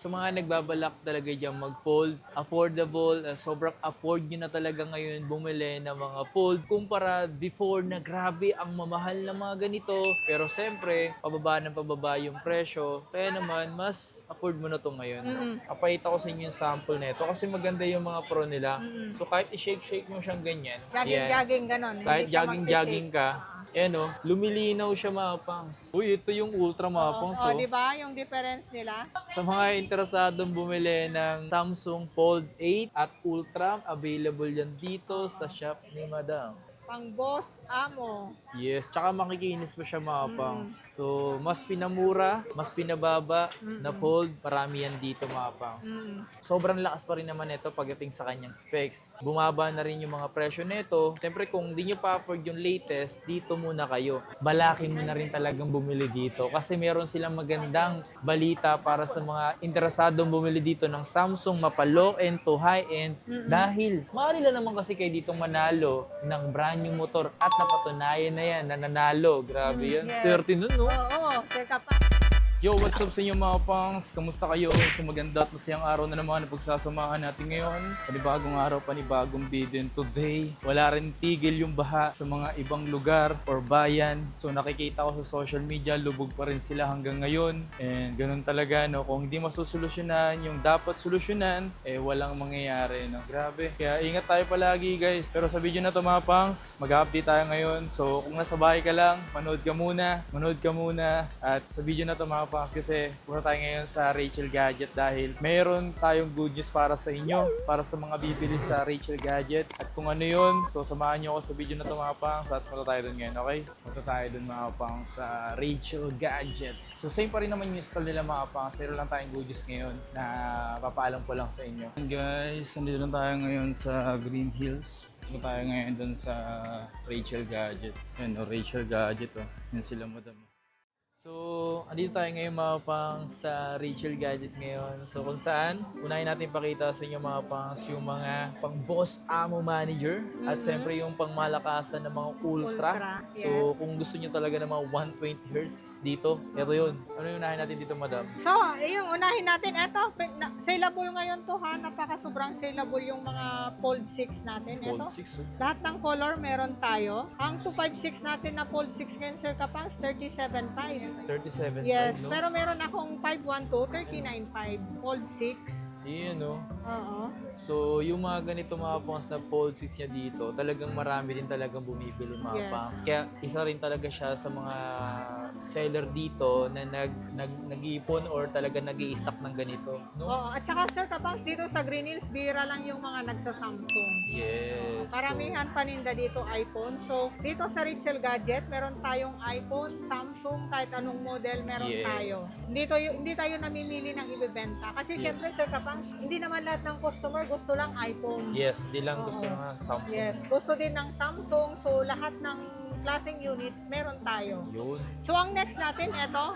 sa mga nagbabalak talaga dyan mag-fold, affordable, sobrang afford nyo na talaga ngayon bumili ng mga fold kumpara before na grabe ang mamahal na mga ganito. Pero siyempre, pababa yung presyo. Kaya naman, mas afford mo na to ngayon. Papakita ko sa inyo yung sample nito kasi maganda yung mga pro nila. So kahit i-shake-shake mo siyang ganyan. Jogging-jogging ganon. Kahit Hindi siya jogging-jogging magsishake. ka, lumilinaw siya mga pangs. Uy, ito yung ultra mga pangs. Oh, di ba? Yung difference nila. Sa mga interesadong bumili ng Samsung Fold 8 at Ultra, available yan dito sa shop ni Madam. Pang Boss Amo. Yes, tsaka makikinis pa siya mga pangs. So, mas pinamura, mas pinababa na fold, marami yan dito mga pangs. Sobrang lakas pa rin naman ito pagdating sa kanyang specs. Bumaba na rin yung mga presyo nito. Siyempre, kung di nyo pa afford yung latest, dito muna kayo. Balakin mo na rin talagang bumili dito kasi meron silang magandang balita para sa mga interesadong bumili dito ng Samsung mapa low-end to high-end dahil maaari lang naman kasi kayo ditong manalo ng brand new motor at napatunayan na yan, nananalo. Grabe yan. Yes. Swerte nun, no? Oo, Sir Kapang. Yo, what's up sa inyo mga pangs? Kamusta kayo? Kung maganda at masayang araw na naman na pagsasamahan natin ngayon. Panibagong araw, panibagong video. And today, wala rin tigil yung baha sa mga ibang lugar or bayan. So nakikita ko sa social media, lubog pa rin sila hanggang ngayon. And ganun talaga, no? Kung hindi masusolusyonan yung dapat solusyonan, walang mangyayari, no? Grabe. Kaya ingat tayo palagi, guys. Pero sa video na to mga pangs, mag-update tayo ngayon. So kung nasa bahay ka lang, manood ka muna. At sa video na to mga pangs, kasi punta tayo ngayon sa Rachel Gadget dahil mayroon tayong good news para sa inyo, para sa mga bibili sa Rachel Gadget. At kung ano yun, so samahan nyo ako sa video na to mga pangs at punta tayo dun ngayon, okay? Punta tayo dun mga pangs sa Rachel Gadget. So same pa rin naman yung style nila mga pangs, pero lang tayong good news ngayon na papaalam ko lang sa inyo. And guys, nandito lang tayo ngayon sa Green Hills. Punta tayo ngayon dun sa Rachel Gadget. Yan o, Rachel Gadget o. Yan sila madam. So, andito tayo ngayon mga pang sa Rachel Gadget ngayon. So, kung saan, unahin natin pakita sa inyo mga pangs yung mga pang Boss Amo Manager at siyempre yung pang malakasan ng mga Ultra. Yes. So, kung gusto nyo talaga ng mga 120 Hz dito, ito yun. Ano yung unahin natin dito, madam? So, yung unahin natin, eto, saleable ngayon to ha, napaka-sobrang saleable yung mga Fold 6 natin. Fold Eto, 6. lahat ng color meron tayo. Ang 256 natin na Fold 6 ngayon, Sir Kapangs, 37.5. 37.5, Yes, no? pero meron akong 512, 39.5, Fold 6. Yun, no? Oo. So, yung mga ganito mga pangs na Fold 6 niya dito, talagang marami din talagang bumibili mga Yes. pangs. Kaya isa rin talaga siya sa mga seller dito na nag-iipon or talaga nag-i-stock ng ganito, no? Oo, at saka Sir Kapangs, dito sa Green Hills, bira lang yung mga nagsa-Samsung. Yes. Paramihan paninda dito iPhone. So, dito sa Rachel Gadget, meron tayong iPhone, Samsung, kahit anong model meron Yes. tayo. Hindi tayo namimili ng ibebenta. Kasi syempre, Sir Kapangs, hindi naman lahat ng customer gusto lang iPhone. Yes, di lang gusto Oo. ng mga Samsung. Yes, gusto din ng Samsung. So, lahat ng klaseng units meron tayo. Yun. So, ang next natin, ito,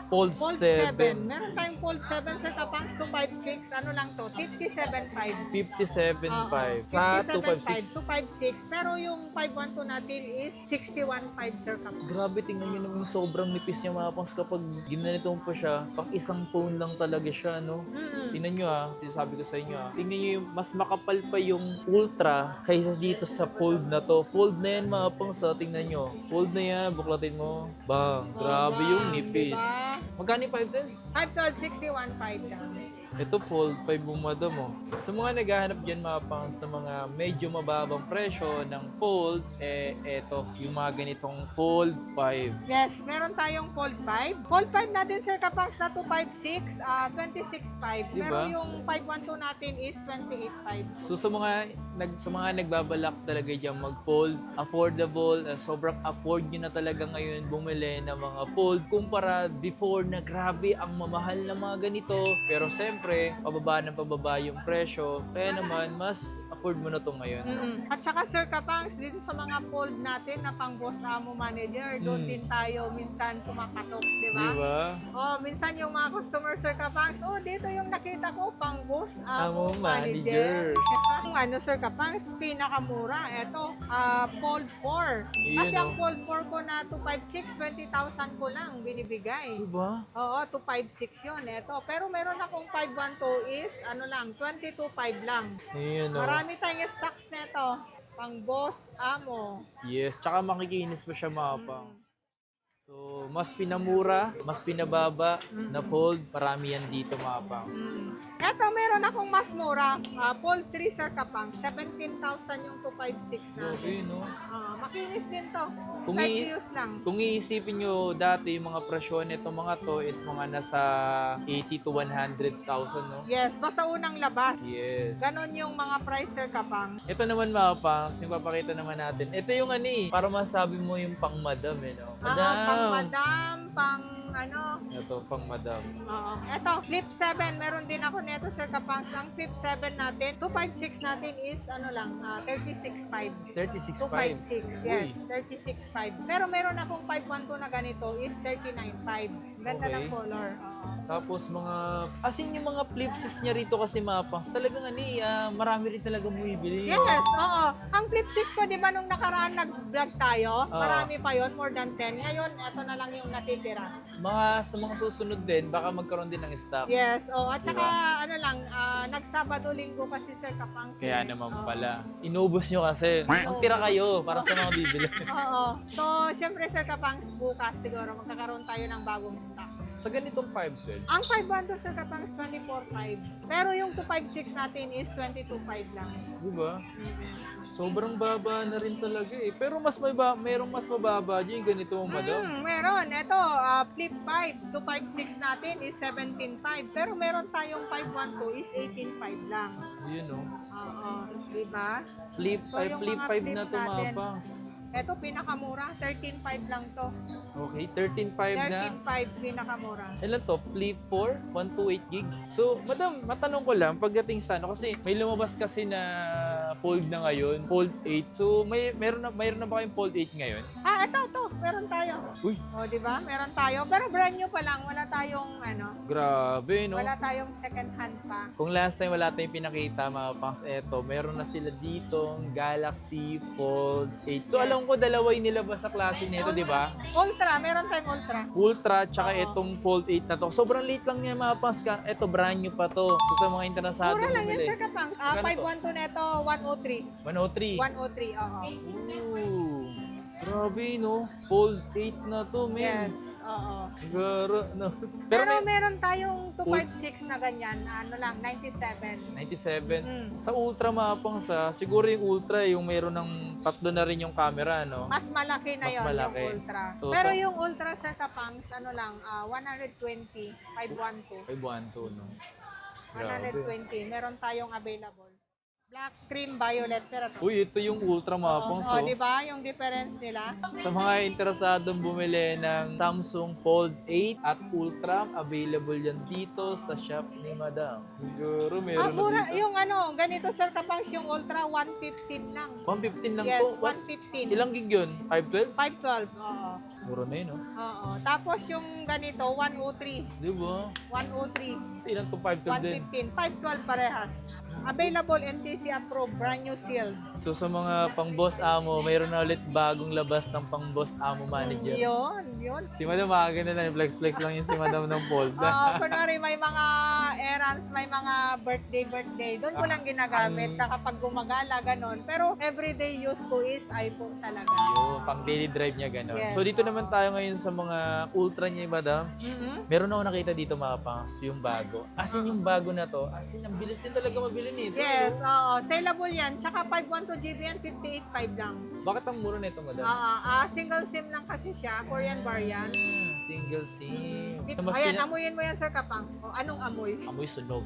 Fold Fold 7. 7. Meron tayong Fold 7, Sir Kapangs, 256. Ano lang to? 57.5. 57.5. Sa 256. 256. Pero yung 512 natin is 61.5, Sir Kapangs. Grabe, tingnan nyo naman sobrang nipis niya mga pangs kapag ginanito mo pa siya. Pang isang phone lang talaga siya, no? Tingnan nyo sinasabi ko sa inyo tingnan nyo yung mas makapal pa yung Ultra kaysa dito sa Fold na to. Fold na yan mga pangs tingnan nyo. Fold na yan, buklatin mo. Bang, grabe yung nipis. Diba? Magkano yung 510? 512, 61.5 lang. Ito Fold 5 mo madam mo. Sa mga naghahanap dyan mga pangs ng mga medyo mababang presyo ng Fold, eto yung mga ganitong Fold 5. Yes, meron tayong Fold 5. Fold 5 natin, Sir Kapangs, na 256, 26.5. Diba? Pero yung 512 natin is 28.5. So sa mga nagbabalak talaga diyan mag-fold, affordable, sobrang afford nyo na talaga ngayon bumili ng mga fold kumpara before na grabe ang mamahal na mga ganito. Pero siyempre, pababa yung presyo. Kaya naman, mas afford mo na to ngayon. At saka, Sir Kapangs, dito sa mga fold natin na pang Boss Amo Manager, doon din tayo minsan kumakatok, di ba? Diba? Oh, minsan yung mga customer, Sir Kapangs, dito yung nakita ko, pang Boss Amo Amo Manager. Manager. Ang ano, Sir Kapangs, pinakamura. Ito, Fold 4. Iyon, Kasi ang oh. Fold 4 ko na 256, 20,000 ko lang binibigay. Diba? Oo, 256 yun. Ito. Pero meron akong 512 is, ano lang, 22.5 lang. Iyon, oh. Marami tayong stocks nito. Pang Boss Amo. Yes, tsaka makikinis pa siya mga pangs. So, mas pinamura, mas pinababa na fold, marami yan dito mga pangs. Ito, meron akong mas mura. Fold 3 Sir Kapang. 17,000 yung 256 natin. Okay, no? Makinis din to. Kung Slightly used lang. Kung iisipin nyo dati, yung mga presyo nito mga to is mga nasa 80 to 100,000, no? Yes, basta unang labas. Yes. Ganon yung mga price Sir Kapang. Ito naman mga pangs, yung papakita naman natin. Ito yung para masabi mo yung pang madam, no? Pang madam, pang ano. Ito, pang madam. Oo. Ito, Flip 7. Meron din ako nito Sir Kapangs. Ang Flip 7 natin, 256 natin is ano lang, 36.5. 36.5. 256, yes. 36.5. Pero meron akong 512 na ganito is 39.5. Ganda Okay. ng color. Oo. Tapos asin yung mga flipsis niya rito kasi mga pangs, talagang marami rin talaga bumibili. Yes, oo. Ang Flip 6 ko, di ba nung nakaraan nag-vlog tayo, Oo. marami pa yon, more than 10. Ngayon, eto na lang yung natitira. Sa mga susunod din, baka magkaroon din ng stocks. Yes, oo. At saka, Diba? ano lang, nagsabado-linggo kasi Sir Kapangs. Kaya eh. naman Oo. pala. Inubos nyo kasi. Ang tira kayo para sa mga bibili. Oo. So, syempre Sir Kapangs, bukas siguro magkakaroon tayo ng bagong stocks. Sa ganitong 512, Ang 512 Sir Kapangs, 24.5. Pero yung 256 natin is 22.5 lang. di ba? Sobrang baba na rin talaga eh. Pero merong mas mababa dyan yung ganito, madam. Meron. Ito, Flip 5. 256 natin is 17.5. Pero meron tayong 512 is 18.5 lang. Yun oh. Oo. Diba? Flip, So, yung flip mga 5 flip na to mga natin. pangs. Ito, pinakamura. 13.5 lang to. Okay, 13.5 na. 13.5 pinakamura. Ilan to? Flip 4, 128 gig. So, madam, matanong ko lang, pagdating sa kasi may lumabas kasi na fold na ngayon, fold 8. So, meron na ba kayong fold 8 ngayon? Ito. Meron tayo. Uy, O, di ba? Meron tayo. Pero brand new pa lang. Wala tayong, grabe, no? wala tayong second hand pa. Kung last time wala tayong pinakita, mga pangs, eto, meron na sila dito, Galaxy Fold 8. So, Yes. alam ko, dalawa yung nilabas sa klase nito, di ba? Ultra. Meron tayong Ultra. Ultra, tsaka Oo. itong Fold 8 na to. Sobrang late lang niya, mga pangs. Ito, brand new pa to. So, sa mga interesado Mura lang yan, bumili. Sir Kapang. Magkano to? 512 neto, 103. 103. 103, oo. Ooh, grabe, no? Fold 8 na to, men. Yes, oo. Gara, no? Pero meron tayong 256 na ganyan. 97. 97. Mm. Sa Ultra mapang siguro yung Ultra, yung meron ng tatlo na rin yung camera, no? Mas malaki na Mas yon malaki. yung Ultra. So, Pero sa- yung Ultra, Sir Kapangs, 120, 512. 512, no? Grabe. 120. Meron tayong available. Black, cream, violet. Pero Uy, ito yung Ultra mapang, so. di ba? Yung difference nila. Sa mga interesadong bumili ng Samsung Fold 8 at Ultra, available yan dito sa shop ni Madam. Siguro meron Mura. na dito. Yung ganito Sir Kapangs, yung Ultra, 115 lang. 115 lang Yes, to. What? 115. Ilang gig yun? 512? 512, oo. Mura na yun, no? Oo. Tapos yung ganito, 103. Di ba? 103. Ilan to 512 din? 115. 512 parehas. Available NTC approved, brand new sealed. So sa mga pang boss amo, mayroon na ulit bagong labas ng pang boss amo manager. Yun. Si Madam makaganda na, flex lang yun si Madam ng Fold. Kunwari may mga errands, may mga birthday, doon ko lang ginagamit. Saka pag gumagala, ganon. Pero everyday use ko is iPhone talaga. Yung pang daily drive niya gano'n. Yes, So dito naman tayo ngayon sa mga ultra niya, Madam. Mhm. Meron ako nakita dito mga pangs, yung bago. As in yung bago na to, as in ang bilis din talaga mabili nito. Yes, oo. Saleable yan. Tsaka 512 GB yan, 58.5 lang. Bakit ang mura nito, Madam? Single SIM lang kasi siya. Korean variant. Single SIM. Ayan, amuyin mo yan, Sir Kapangs. Anong amoy? Amoy sunog.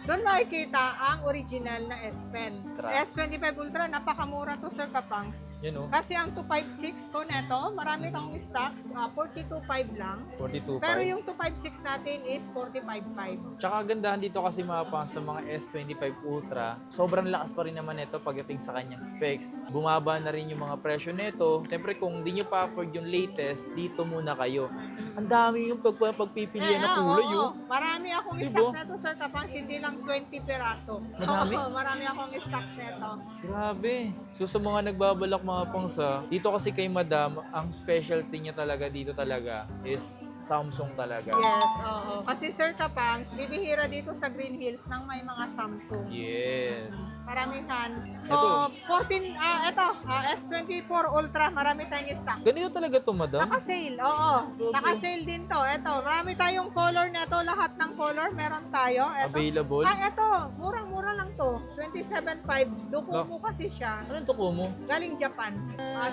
Doon makikita ang original na S Pen. Ultra. S25 Ultra, napakamura to Sir Kapangs. Yun o, Kasi ang 256 ko neto, marami kang stocks, 42.5 lang. 42.5. Pero yung 256 natin is 45.5. Tsaka gandahan dito kasi mga pangs sa mga S25 Ultra, sobrang lakas pa rin naman ito pagdating sa kanyang specs. Bumaba na rin yung mga presyo nito. Siyempre kung di nyo pa afford yung latest, dito muna kayo. Ang dami yung pagpipilian ng kulay, oo. oh. Marami akong Diba? stocks na to, Sir Kapangs, hindi lang 20 peraso. Madami? Oo, marami akong stocks na to. Grabe. So sa mga nagbabalak mga pangsa, dito kasi kay Madam, ang specialty niya talaga dito talaga is Samsung talaga. Yes, oo. Kasi Sir Kapangs, bibihira dito sa Green Hills ng may mga Samsung. Yes. Maramihan. So, Ito. S24 Ultra, marami tayong stock. Ganito talaga to, Madam? Naka-sale, oo. Naka-sale din to. Ito, marami tayong color na to. Lahat ng color meron tayo. Ito. Available? Ito, murang-mura lang to. 27.5. Dukumo kasi siya. Anong tuko mo? Galing Japan.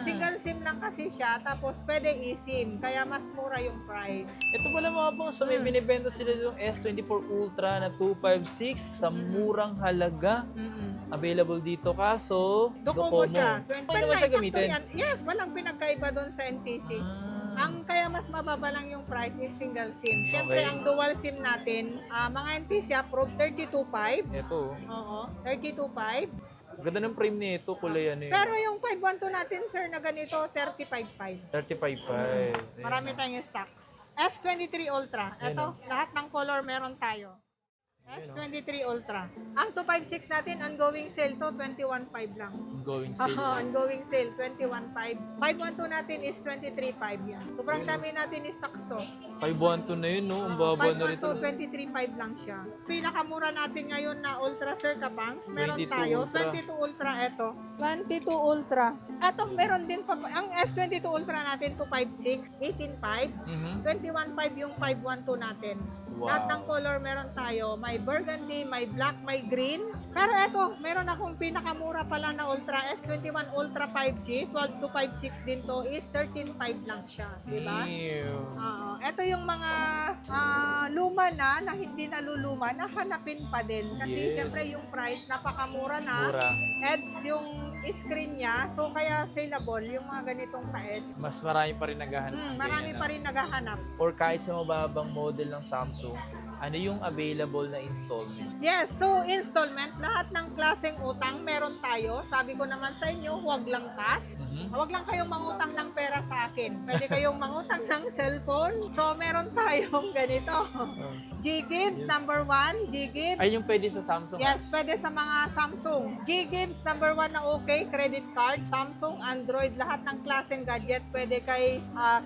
Single SIM lang kasi siya. Tapos pwede eSIM. Kaya mas mura yung price. Ito pala mga pangsa, may binibenta sila yung S24 Ultra na 256 sa murang halaga. Available dito kaso Dukumo siya. Pwede naman siya gamitin. Yes, walang pinagkaiba doon sa NTC. Ang kaya mas mababa lang yung price is single SIM. Siyempre, Okay. ang dual SIM natin, mga NTC approved 32.5. Ito. Oo, 32.5. Ganda ng frame nito, kulay ano yun. Pero yung 512 natin, sir, na ganito, 35.5. 35.5. Marami tayong stocks. S23 Ultra. Ito, lahat ng color meron tayo. S23 Ultra. Ang 256 natin, ongoing sale to, 21.5 lang. Going sale. Ongoing sale, 21.5. 512 natin is 23.5 yan. Sobrang dami natin stocks to. 512 na yun, no? Ang baba na rito. 512, 23.5 lang siya. Pinakamura natin ngayon na Ultra, Sir Kapangs. Meron 22 tayo. Ultra. 22 Ultra, eto. 22 Ultra. Eto, meron din pa. Ang S22 Ultra natin, 256, 18.5. 21.5 yung 512 natin. Wow. Lahat ng color meron tayo. May burgundy, may black, may green. Pero eto, meron akong pinakamura pala na Ultra. S21 Ultra 5G. 12256 din to is 13.5 lang siya. Diba? Ew. Oo. Ito yung mga luma na hindi naluluma, nahanapin pa din. Kasi Yes. syempre yung price, napakamura na. Mura. Heads yung screen niya. So kaya saleable yung mga ganitong pa-heads. Mas marami pa rin naghahanap. Marami pa rin naghahanap. Or kahit sa mababang model ng Samsung, ano yung available na installment? Yes, so installment, lahat ng klaseng utang meron tayo. Sabi ko naman sa inyo, huwag lang cash. Huwag lang kayong mangutang ng pera sa akin. Pwede kayong mangutang ng cellphone. So meron tayong ganito. G-Gibbs, number 1, G-Gibbs. Ay, yung pwede sa Samsung? Yes, pwede sa mga Samsung. G-Gibbs, number 1 na okay, credit card, Samsung, Android, lahat ng klaseng gadget, pwede kay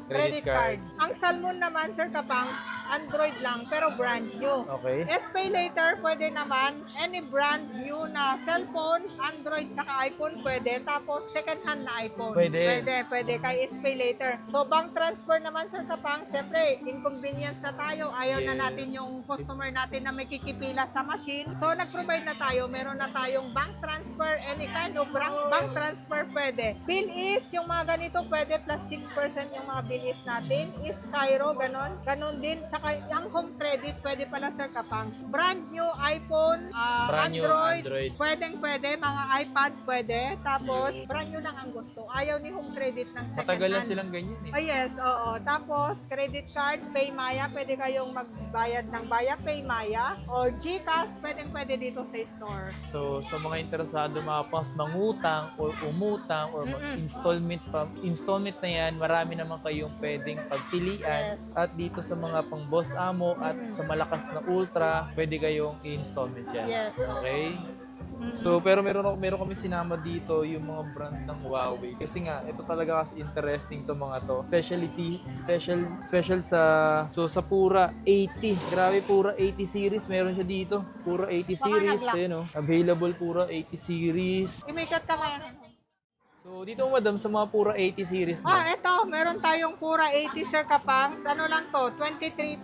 credit card. cards. Ang Salmon naman, Sir Kapangs, Android lang, pero brand new. Okay. S-Pay later, pwede naman, any brand new na cellphone, Android, tsaka iPhone, pwede. Tapos, second hand na iPhone. Pwede. Pwede, kay S-Pay later. So, bank transfer naman, Sir Kapangs, siyempre, inconvenience na tayo. Ayaw na Yes. natin yung customer natin na may kikipila sa machine. So, nag-provide na tayo. Meron na tayong bank transfer, any kind of bank transfer pwede. Bill is, yung mga ganito pwede, plus 6% yung mga bill is natin. Is Cairo, ganon. Ganon din. Tsaka, yung home credit, pwede pala, Sir Kapangs. Brand new iPhone, Brand new Android. Pwede. Mga iPad, pwede. Tapos, brand new lang ang gusto. Ayaw ni home credit ng second Matagal na hand. silang ganyan eh. Oh yes, oo. Tapos, credit card, Paymaya, pwede kayong magbayad ng Paymaya. Or GCash, pwede dito sa store. So, sa mga interesado mga pas mangutang or umutang or installment pa, installment na yan, marami naman kayong pwedeng pagpilian. Yes. At dito sa mga pang boss amo at sa malakas na ultra, pwede kayong i-installment yan. Yes. Okay? So, pero meron kami sinama dito yung mga brand ng Huawei. Kasi nga, ito talaga kasi interesting to mga to. Special sa Pura 80. Grabe, Pura 80 series. Meron siya dito. Pura 80 series. nag-lock. Ayun, oh. Available Pura 80 series. Imikat ka ngayon. So, dito madam, sa mga Pura 80 series mo. Eto, meron tayong Pura 80, Sir Kapangs. Ano lang to? 23.5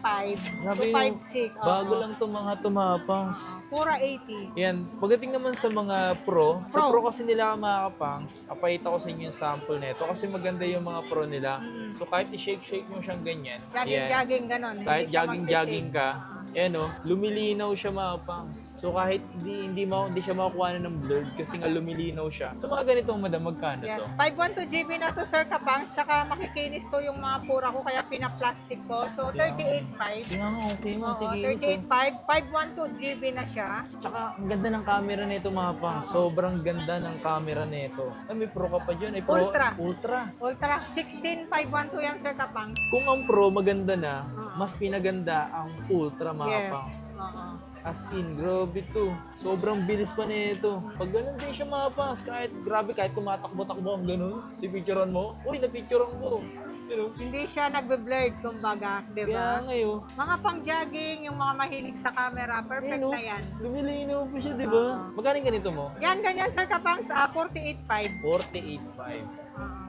Grabe, to 5.6. bago lang to mga tumapangs. Pura 80. Yan, pagdating naman sa mga Pro, sa Pro. Pro kasi nila mga kapangs, apahita ko sa inyo yung sample nito kasi maganda yung mga Pro nila. So kahit i-shake-shake mo siyang ganyan, Jogging, ganon. kahit Hindi siya jogging-jogging ka, Ayan o, lumilinaw siya mga pangs. So kahit hindi siya makukuha ng blurred kasi nga lumilinaw siya. So mga ganito madam, magkano Yes, to? 512 GB na to Sir Kapangs, tsaka makikinis to yung mga pura ko kaya pinaplastic ko. So 38.5. Kaya nga okay mo, Oo, tigilis 38.5, 512 GB na siya. Tsaka ang ganda ng camera nito mga pangs. Sobrang ganda ng camera nito. Ay, may pro ka pa dyan. Ay, pro, Ultra. Ultra. Ultra 16512 yan Sir Kapangs. Kung ang pro maganda na, mas pinaganda ang ultra mga pangs. Yes. Oo. As in, grabe to. Sobrang bilis pa nito. Pag ganun din siya mga pangs, kahit grabe, kahit tumatakbo-takbo ang ganun, picturean mo, uy, napicturean ko. You know? Hindi siya nagbe-blurred kumbaga, di Kaya ba? ngayon, Mga pang-jogging, yung mga mahilig sa camera, perfect Ayun, oh. na yan. lumilinaw pa siya, di ba? Magkano yung ganito mo? Yan, ganyan Sir Kapangs, 48.5. 48.5.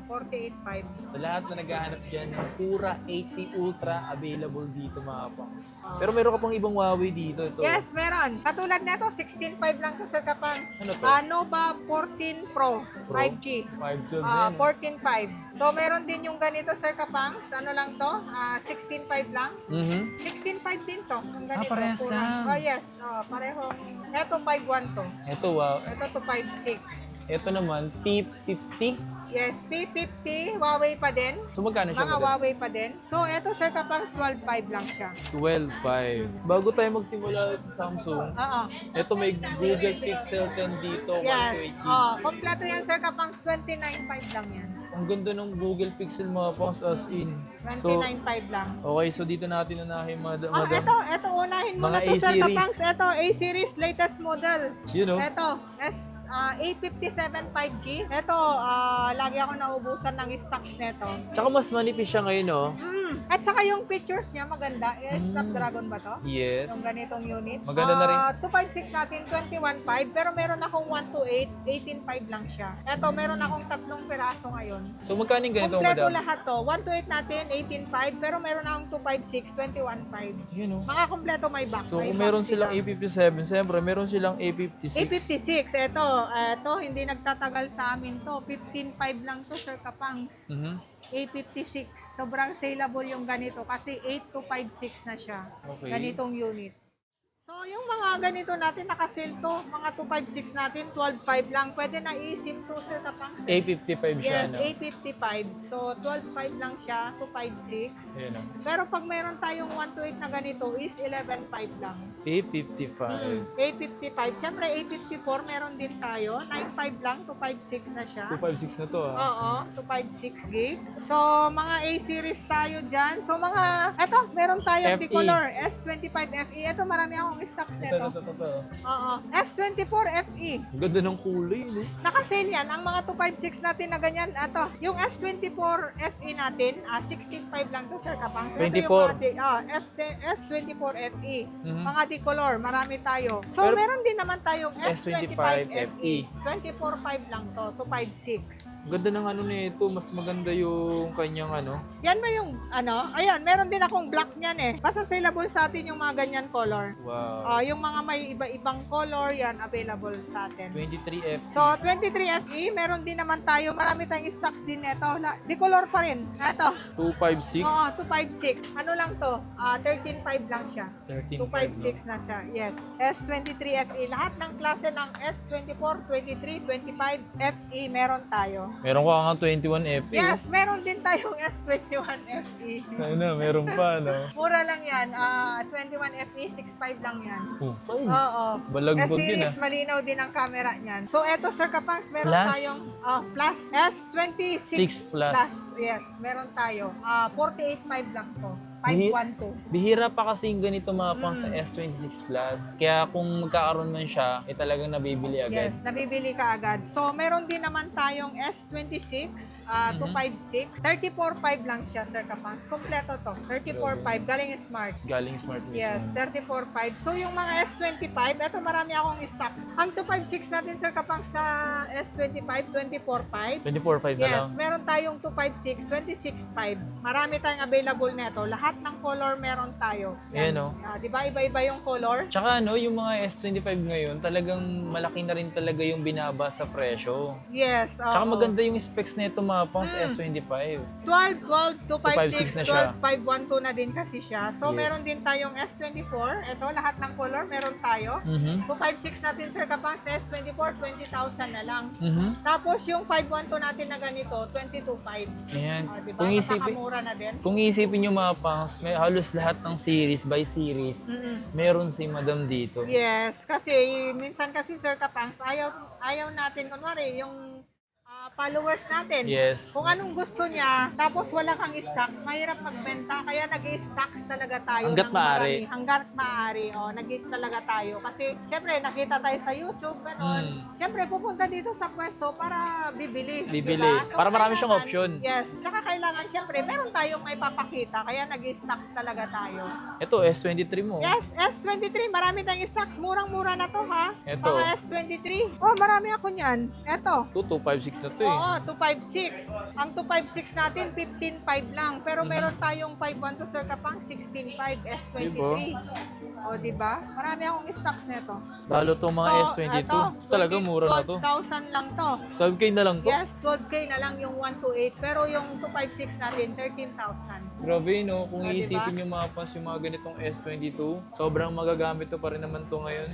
48.5. Sa lahat na naghahanap dyan, ng Pura 80 Ultra available dito mga pangs. Pero meron ka pang ibang Huawei dito. Ito. Yes, meron. Katulad nito, 16.5 lang to Sir Kapangs. Ano to? Nova 14 Pro, 5G. 512 na yan. 14.5. So, meron din yung ganito Sir Kapangs. Ano lang to? 16.5 lang. 16.5 din to. Yung ganito. parehas pura. lang. Oh, yes. Parehong. Ito 5.1 to. Ito, wow. Ito to 5.6. Ito naman, P50. Yes, P50, Huawei pa din. So magkano siya? Mga madam? Huawei pa din. So, ito Sir Kapangs, 12.5 lang siya. 12.5. Bago tayo magsimula sa Samsung, Oo. ito may Google Pixel 10 dito, Yes. 128. Kompleto yan Sir Kapangs, 29.5 lang yan. Ang ganda ng Google Pixel mga pangs as in. So, 29.5 lang. okay, so dito natin unahin, madam. Ito unahin mo Mga na to Sir A-series. Kapangs. Ito, A-series, latest model. You know? Ito, A57 5G. Ito, lagi ako naubusan ng stocks nito. Tsaka mas manipis siya ngayon, no? At saka yung pictures niya maganda. Snapdragon ba to? Yes. Yung ganitong unit. Maganda na rin. 256 natin, 21.5. Pero meron akong 128, 18.5 lang siya. Ito, meron akong 3 piraso ngayon. So magkano yung ganito, Kompleto madam? lahat to. 128 natin, 18.5. Pero meron akong 256, 21.5. You know? Mga kompleto may box. So may kung box meron sila. silang A57, siyempre meron silang A56. A56, ito, hindi nagtatagal sa amin to. 15.5 lang to, Sir Kapangs. Mhm. A56, sobrang saleable yung ganito kasi 8256 na siya. Okay. Ganitong unit. So, yung mga ganito natin nakasale to, mga 256 natin, 12.5 lang. Pwede na eSIM to, Sir Kapangs. A55 siya, Yes, no? A55. So, 12.5 lang siya, 256. Ayan, no? Pero pag meron tayong 128 na ganito, is 11.5 lang. A55. A55. Siyempre, A54 meron din tayo. 9.5 lang, 256 na siya. 256 na to, ah. Oo, 256 gig. So, mga A-series tayo dyan. So, mga, eto, meron tayong FE. Bicolor S25 FE. Eto, marami akong stocks Ito. nito. Oo, S24 FE. Ang ganda ng kulay, no? Nakasale yan. Ang mga 256 natin na ganyan. Eto, yung S24 FE natin, 16.5 lang to, Sir Kapang. So, ito 24. yung mga S24 FE. Mhm. Mga Bicolor, marami tayo. So, Pero- meron din naman tayong S25 S25 FE. FE. 24.5 lang to, 256. Ganda ng ano nito, mas maganda yung kanyang ano. Yan ba yung ano? Ayan, meron din akong black niyan eh. Basta saleable sa atin yung mga ganyan color. Wow. Yung mga may iba-ibang color, yan available sa atin. 23F. So, 23FE, meron din naman tayo. Marami tayong stocks din nito. Di color pa rin. Ito. 256. Oo, 256. Ano lang to? 13.5 lang siya. 13.5. 256 na siya. Yes. S23FE. Lahat ng klase ng S24, 23, 25 FE meron tayo. Meron ko nga 21F. Yes, meron din tayong S21FE. Ano, meron pa, no? Mura lang yan. 21FE, 6.5 lang yan. Oh, fine. Oo. Balagbog yun, S-series, malinaw din ang camera niyan. So, eto, Sir Kapangs, meron Plus? tayong Plus. S26 6 plus. Yes, meron tayo. 48.5 lang to. Bihi- 512. Bihira pa kasi yung ganito mga pang sa S26 Plus. Kaya kung magkakaroon man siya, talagang nabibili agad. Yes, nabibili ka agad. So, meron din naman tayong S26, 256. 34.5 lang siya, Sir Kapangs. Kompleto to. 34.5. Galing Smart. Galing Smart mismo. Yes, 34.5. So, yung mga S25, eto marami akong stocks. Ang 256 natin, Sir Kapangs, na S25, 24.5. 24.5 na lang. Yes, meron tayong 256, 26.5. Marami tayong available nito. Lahat ng color meron tayo. Ayan, no? Di ba iba-iba yung color? Tsaka ano, yung mga S25 ngayon, talagang malaki na rin talaga yung binaba sa presyo. Yes. Tsaka oo. maganda yung specs nito mga mga pangs S25. 12, 256 na siya. 12, 512 na din kasi siya. So, Yes. meron din tayong S24. Ito, lahat ng color meron tayo. 256 natin, Sir Kapangs, na S24, 20,000 na lang. Tapos, yung 512 natin na ganito, 22,500. Ayan. Diba? Kung isipin, Napakamura na din. kung isipin nyo mga pangs, may halos lahat ng series by series, meron si Madam dito. Yes, kasi minsan kasi Sir Kapangs, ayaw natin, kunwari, yung followers natin. Yes. Kung anong gusto niya, tapos wala kang stocks, mahirap magbenta. Kaya nag-stocks talaga tayo. Hanggat ng maaari. marami. Hanggat maaari. Nag-i talaga tayo. Kasi, syempre, nakita tayo sa YouTube, gano'n. Syempre, pupunta dito sa pwesto para bibili. Bibili. Diba? So, Para marami siyang kailangan- option. Yes. Tsaka kailangan, syempre, meron tayong may papakita. Kaya nag-i-stocks talaga tayo. Ito, S23 mo. Yes, S23. Marami tayong stocks. Murang-mura na to, ha? Ito. Mga S23. Marami ako niyan. Eto. 256 na to eh. Oo, 256. Ang 256 natin, 15.5 lang. Pero meron tayong 512 Sir Kapang, 16.5 S23. O, diba? Marami akong stocks nito. Lalo itong mga S22. Talaga mura na to. 12,000 lang to. 12K na lang to. Yes, 12K na lang yung 128. Pero yung 256 natin, 13,000. Grabe no, kung Ah, diba? iisipin yung mga pans yung mga ganitong S22, sobrang magagamit to pa rin naman to ngayon.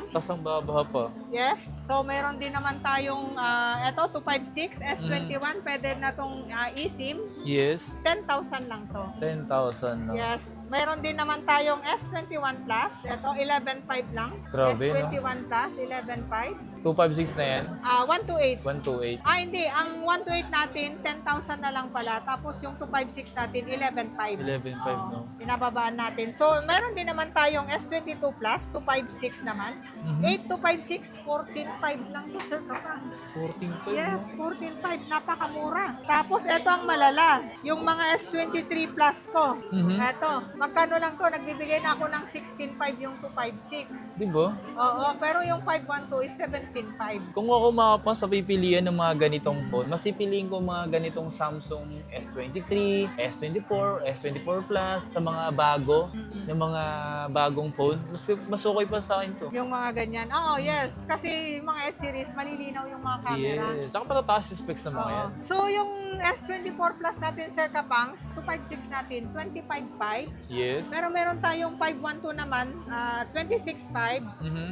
Tapos ang babaha pa. Yes. So, meron din naman tayong, eto, 256, S21. Pwede na tong eSIM. Yes, 10,000 lang to. 10,000 no. Yes. Meron din naman tayong S21 Plus. Ito, 11.5 lang. Grabe, no? S21 Plus, 11.5. 256 na yan, 128. 128. Hindi. Ang 128 natin, 10,000 na lang pala. Tapos yung 256 natin, 11.5. 11.5 no. Pinababaan natin. So, meron din naman tayong S22 Plus, 256 naman. 8256, 14.5 lang to, Sir Kapang. 14.5 Yes, 14.5. Napakamura. Tapos, ito ang malala. Yung mga S23 Plus ko. Ito. Magkano lang to? Nagbibigay na ako ng 16.5 yung 256. Di ba? Oo, pero yung 512 is 17.5. Kung ako mga sa pipilian ng mga ganitong phone, mas pipiliin ko mga ganitong Samsung S23, S24, S24 Plus sa mga bago, ng mga bagong phone. Mas okay pa sa akin to. Yung mga ganyan. Oo, yes. Kasi yung mga S-series, malilinaw yung mga camera. Yes. Saka patataas yung specs ng mga Oo. yan. So, yung S24 Plus natin, Sir Kapangs, 256 natin, 25.5. Yes. Pero meron tayong 512 naman, 26.5.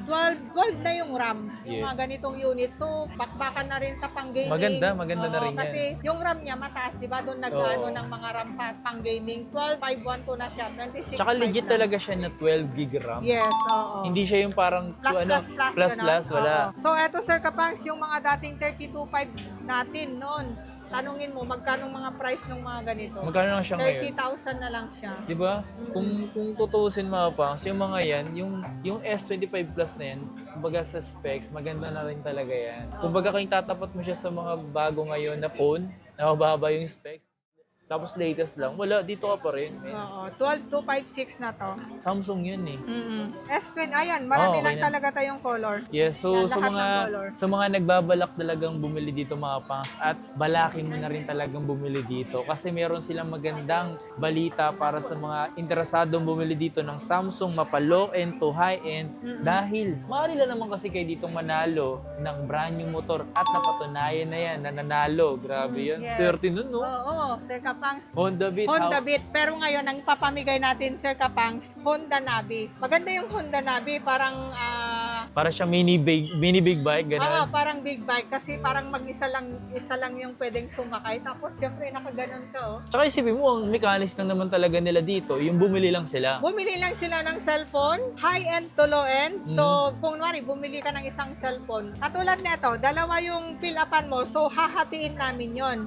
12 na yung RAM, yung Yes. mga ganitong unit. So, bakbakan na rin sa pang-gaming. Maganda na Oo, rin yan. kasi yung RAM niya mataas, di ba? Doon nag-ano ng mga RAM pang-gaming. 12.512 na siya, 26.5 Tsaka legit lang. talaga siya na 12 gig RAM. Yes, oo. Hindi siya yung parang Plus, plus, wala. Oo. So, eto Sir Kapangs, yung mga dating 32.5 natin noon. Tanungin mo, magkano mga price ng mga ganito? Magkano lang siya ngayon? 30,000 na lang siya. Di ba? Kung tutuusin mga pangs, yung mga yan, yung S25 Plus na yan, kumbaga sa specs, maganda na rin talaga yan. Kumbaga kung tatapat mo siya sa mga bago ngayon na phone, na mababa yung specs, tapos latest lang, wala, dito ka pa rin. Man. Oo, 12,256 na to. Samsung yun eh. S20, ayan, marami Oo, lang okay na. talaga tayong color. Yes, so Yan, lahat ng color. sa mga nagbabalak talagang bumili dito mga pangs at balakin mo na rin talagang bumili dito kasi meron silang magandang balita para sa mga interesadong bumili dito ng Samsung mapa low end to high end dahil maaari lang naman kasi kayo ditong manalo ng brand new motor at napatunayan na yan na nanalo. Grabe yan. Yes. Swerte nun, no? Oo, Sir Kapangs. Honda Beat. Honda Beat. Pero ngayon, ang papamigay natin, Sir Kapangs, Honda Navi. Maganda yung Honda Navi. Parang, Para siya mini big bike, ganun. parang big bike. Kasi parang isa lang yung pwedeng sumakay. Tapos, syempre, nakaganon ka, oh. Tsaka isipin mo, ang mechanics lang naman talaga nila dito, yung bumili lang sila. Bumili lang sila ng cellphone, high-end to low-end. So, kung nari, bumili ka ng isang cellphone. Katulad nito, dalawa yung fill-upan mo. So, hahatiin namin yon.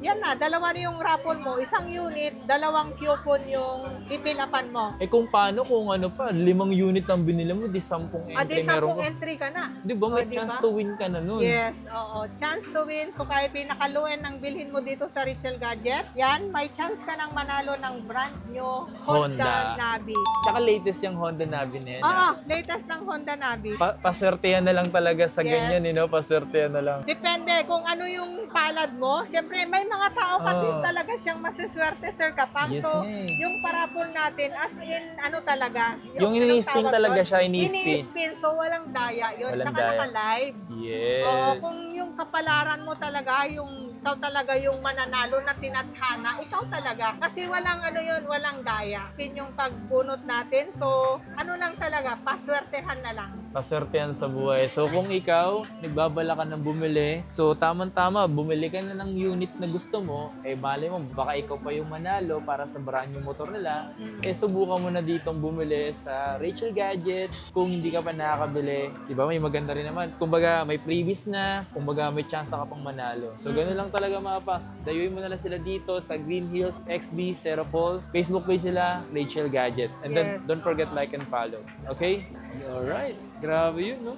Yan na, dalawa na yung raffle mo. Isang unit, dalawang coupon yung pipilapan mo. Eh kung paano kung ano pa, 5 unit ang binili mo, di 10 entry Di meron 10 ka. entry ka na. Di ba may O, di chance ba? to win ka na nun? Yes, oo. Chance to win. So, kahit pinakaluin ng bilhin mo dito sa Richel Gadget, yan, may chance ka nang manalo ng brand new Honda Navi. Tsaka latest yung Honda Navi na yan. Oo, latest ng Honda Navi. Paswertehan na lang talaga sa Yes. ganyan, paswertehan na lang. Depende kung ano yung palad mo. Siyempre, may mga tao kasi talaga siyang masiswerte, Sir Kapang. Yes, so, eh. yung parapol natin, as in, ano talaga? Yung anong ini-spin tawag talaga doon? siya, ini-spin. Ini-spin, so walang daya yun. Walang Tsaka daya. naka-live. Yes. Oo, kung yung kapalaran mo talaga, yung ikaw talaga yung mananalo na tinadhana, ikaw talaga. Kasi walang ano yun, walang daya. Yun yung pagbunot natin. So, ano lang talaga, paswertehan na lang. Paswertehan sa buhay. So kung ikaw, nagbabala ka ng bumili, so tamang-tama, bumili ka na ng unit na gusto mo, eh malay mo, baka ikaw pa yung manalo para sa brand new motor nila, eh subukan mo na ditong bumili sa Rachel Gadget. Kung hindi ka pa nakakabili, di ba may maganda rin naman. Kumbaga may previous na, kumbaga may chance ka pang manalo. So ganoon lang talaga mga pas. Dayuin mo na lang sila dito sa Green Hills XB Serapol. Facebook page sila, Rachel Gadget. And then Yes. don't forget like and follow. Okay? Alright. Grabe yun, no?